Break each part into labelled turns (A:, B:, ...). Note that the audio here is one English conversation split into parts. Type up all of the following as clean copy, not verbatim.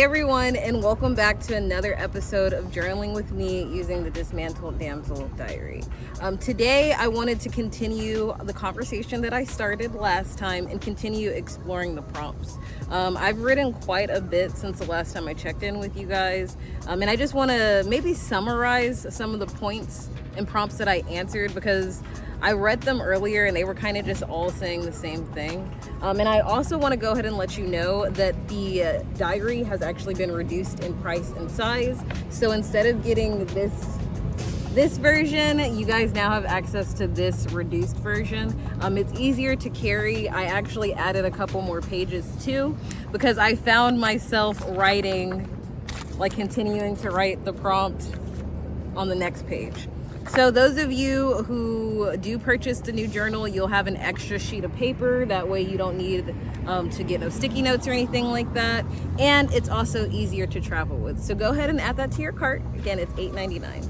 A: Hey everyone, and welcome back to another episode of Journaling with me using the Dismantled Damsel Diary. Today I wanted to continue the conversation that I started last time and continue exploring the prompts. I've written quite a bit since the last time I checked in with you guys, and I just want to maybe summarize some of the points and prompts that I answered because I read them earlier and they were kind of just all saying the same thing. And I also want to go ahead and let you know that the diary has actually been reduced in price and size. So instead of getting this version, you guys now have access to this reduced version. It's easier to carry. I actually added a couple more pages too because I found myself continuing to write the prompt on the next page. So those of you who do purchase the new journal, you'll have an extra sheet of paper. That way you don't need to get no sticky notes or anything like that. And it's also easier to travel with. So go ahead and add that to your cart. Again, it's $8.99.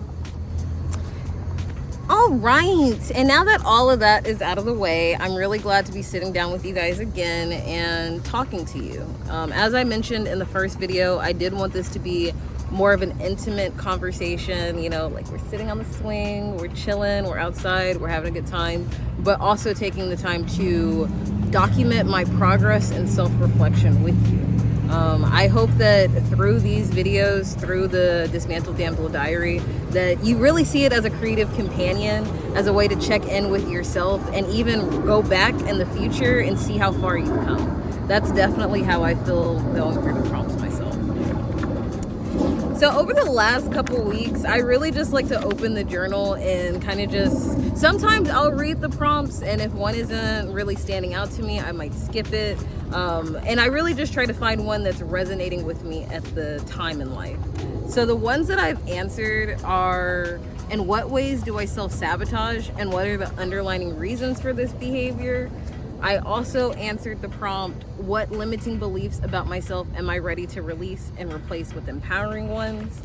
A: All right, and now that all of that is out of the way, I'm really glad to be sitting down with you guys again and talking to you. As I mentioned in the first video, I did want this to be more of an intimate conversation, like we're sitting on the swing, we're chilling, we're outside, we're having a good time, but also taking the time to document my progress and self-reflection with you. I hope that through these videos, through the Dismantled Damsel Diary, that you really see it as a creative companion, as a way to check in with yourself and even go back in the future and see how far you've come. That's definitely how I feel going through the prompts myself. So over the last couple weeks, I really just like to open the journal and kind of sometimes I'll read the prompts, and if one isn't really standing out to me, I might skip it. And I really just try to find one that's resonating with me at the time in life. So the ones that I've answered are, in what ways do I self-sabotage, and what are the underlying reasons for this behavior? I also answered the prompt, what limiting beliefs about myself am I ready to release and replace with empowering ones?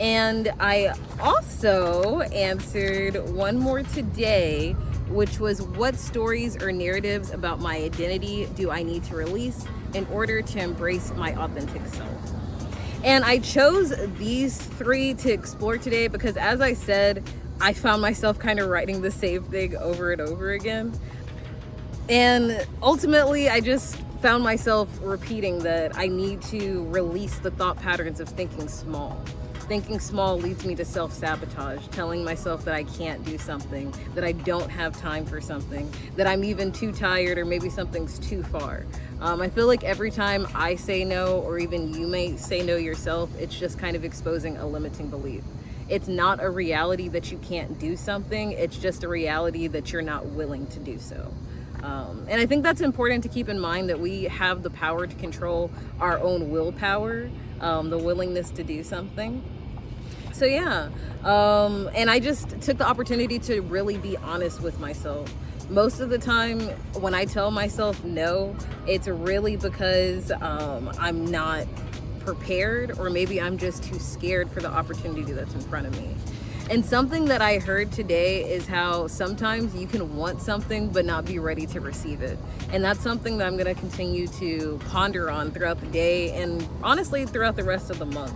A: And I also answered one more today, which was, what stories or narratives about my identity do I need to release in order to embrace my authentic self? And I chose these three to explore today because, as I said, I found myself kind of writing the same thing over and over again. And ultimately, I just found myself repeating that I need to release the thought patterns of thinking small. Thinking small leads me to self-sabotage, telling myself that I can't do something, that I don't have time for something, that I'm even too tired, or maybe something's too far. I feel like every time I say no, or even you may say no yourself, it's just kind of exposing a limiting belief. It's not a reality that you can't do something, it's just a reality that you're not willing to do so. And I think that's important to keep in mind, that we have the power to control our own willpower, the willingness to do something. So yeah, and I just took the opportunity to really be honest with myself. Most of the time when I tell myself no, it's really because I'm not prepared, or maybe I'm just too scared for the opportunity that's in front of me. And something that I heard today is how sometimes you can want something but not be ready to receive it. And that's something that I'm going to continue to ponder on throughout the day, and honestly throughout the rest of the month.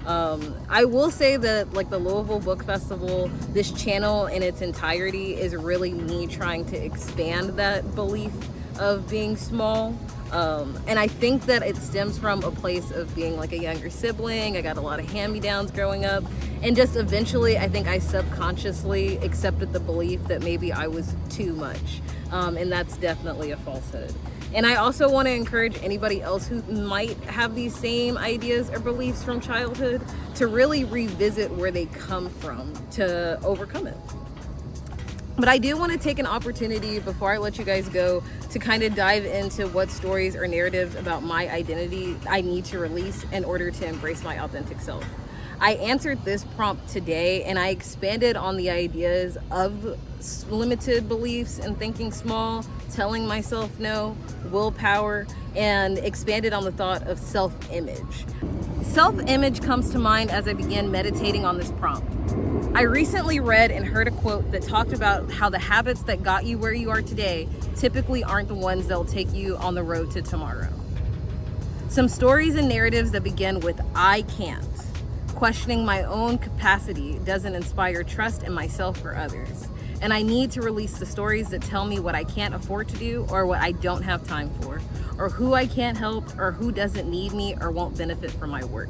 A: I will say that, like the Louisville Book Festival, this channel in its entirety is really me trying to expand that belief of being small. And I think that it stems from a place of being like a younger sibling. I got a lot of hand-me-downs growing up, and just eventually I think I subconsciously accepted the belief that maybe I was too much, and that's definitely a falsehood. And I also want to encourage anybody else who might have these same ideas or beliefs from childhood to really revisit where they come from to overcome it. But I do want to take an opportunity before I let you guys go to kind of dive into what stories or narratives about my identity I need to release in order to embrace my authentic self. I answered this prompt today, and I expanded on the ideas of limited beliefs and thinking small, telling myself no, willpower, and expanded on the thought of self-image. Self-image comes to mind as I began meditating on this prompt. I recently read and heard a quote that talked about how the habits that got you where you are today typically aren't the ones that'll take you on the road to tomorrow. Some stories and narratives that begin with "I can't." Questioning my own capacity doesn't inspire trust in myself or others. And I need to release the stories that tell me what I can't afford to do, or what I don't have time for, or who I can't help, or who doesn't need me or won't benefit from my work.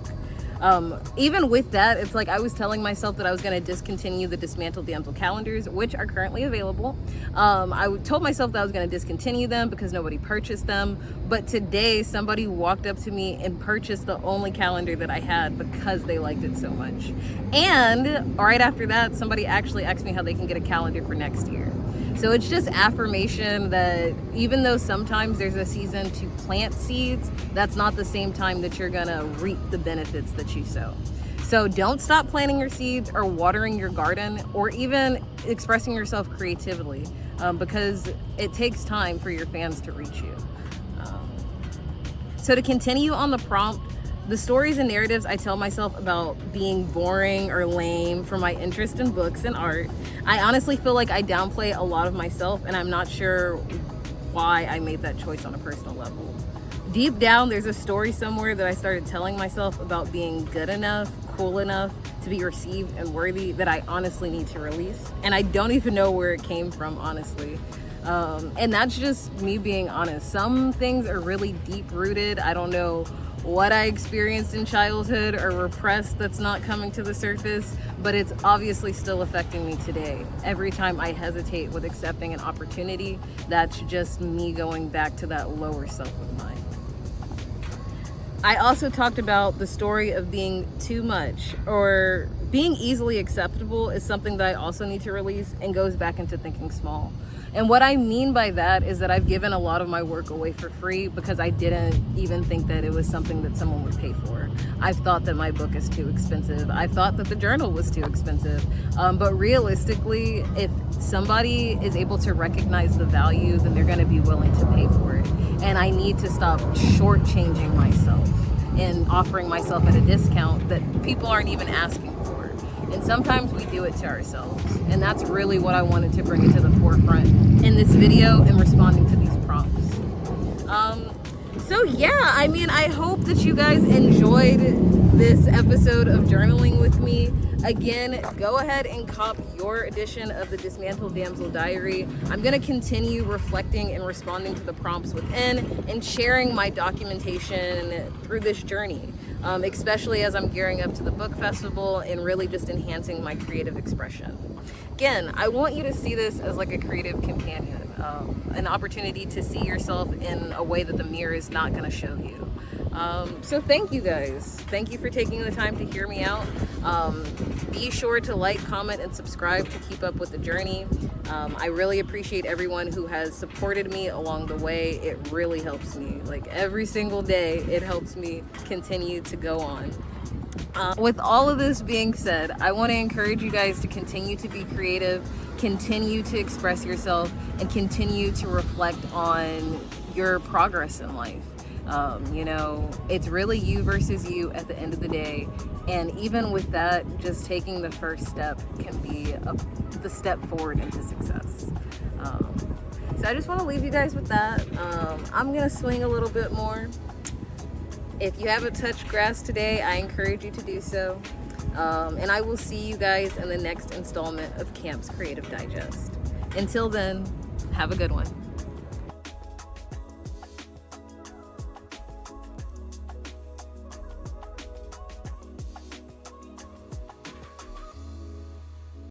A: Even with that, it's like I was telling myself that I was going to discontinue the Dismantle Damsel calendars, which are currently available. I told myself that I was going to discontinue them because nobody purchased them. But today, somebody walked up to me and purchased the only calendar that I had because they liked it so much. And right after that, somebody actually asked me how they can get a calendar for next year. So it's just affirmation that even though sometimes there's a season to plant seeds, that's not the same time that you're gonna reap the benefits that you sow. So don't stop planting your seeds or watering your garden or even expressing yourself creatively, because it takes time for your fans to reach you. So to continue on the prompt, the stories and narratives I tell myself about being boring or lame for my interest in books and art, I honestly feel like I downplay a lot of myself, and I'm not sure why I made that choice on a personal level. Deep down, there's a story somewhere that I started telling myself about being good enough, cool enough to be received and worthy that I honestly need to release. And I don't even know where it came from, honestly. And that's just me being honest. Some things are really deep rooted. I don't know what I experienced in childhood or repressed that's not coming to the surface, but it's obviously still affecting me today. Every time I hesitate with accepting an opportunity, that's just me going back to that lower self of mine. I also talked about the story of being too much or being easily acceptable is something that I also need to release, and goes back into thinking small. And what I mean by that is that I've given a lot of my work away for free because I didn't even think that it was something that someone would pay for. I've thought that my book is too expensive. I thought that the journal was too expensive. But realistically, if somebody is able to recognize the value, then they're gonna be willing to pay for it. And I need to stop shortchanging myself and offering myself at a discount that people aren't even asking for. And sometimes we do it to ourselves. And that's really what I wanted to bring it to the forefront in this video and responding to these prompts. So yeah, I mean, I hope that you guys enjoyed this episode of journaling with me. Again, go ahead and cop your edition of the Dismantle Damsel Diary. I'm going to continue reflecting and responding to the prompts within and sharing my documentation through this journey, especially as I'm gearing up to the book festival and really just enhancing my creative expression. Again, I want you to see this as like a creative companion, an opportunity to see yourself in a way that the mirror is not going to show you. So thank you guys. Thank you for taking the time to hear me out. Be sure to like, comment, and subscribe to keep up with the journey. I really appreciate everyone who has supported me along the way. It really helps me. Like every single day, it helps me continue to go on. With all of this being said, I want to encourage you guys to continue to be creative, continue to express yourself, and continue to reflect on your progress in life. You know, it's really you versus you at the end of the day. And even with that, just taking the first step can be the step forward into success. So I just want to leave you guys with that. I'm going to swing a little bit more. If you haven't touched grass today, I encourage you to do so. And I will see you guys in the next installment of KAMP'S Creative Digest. Until then, have a good one.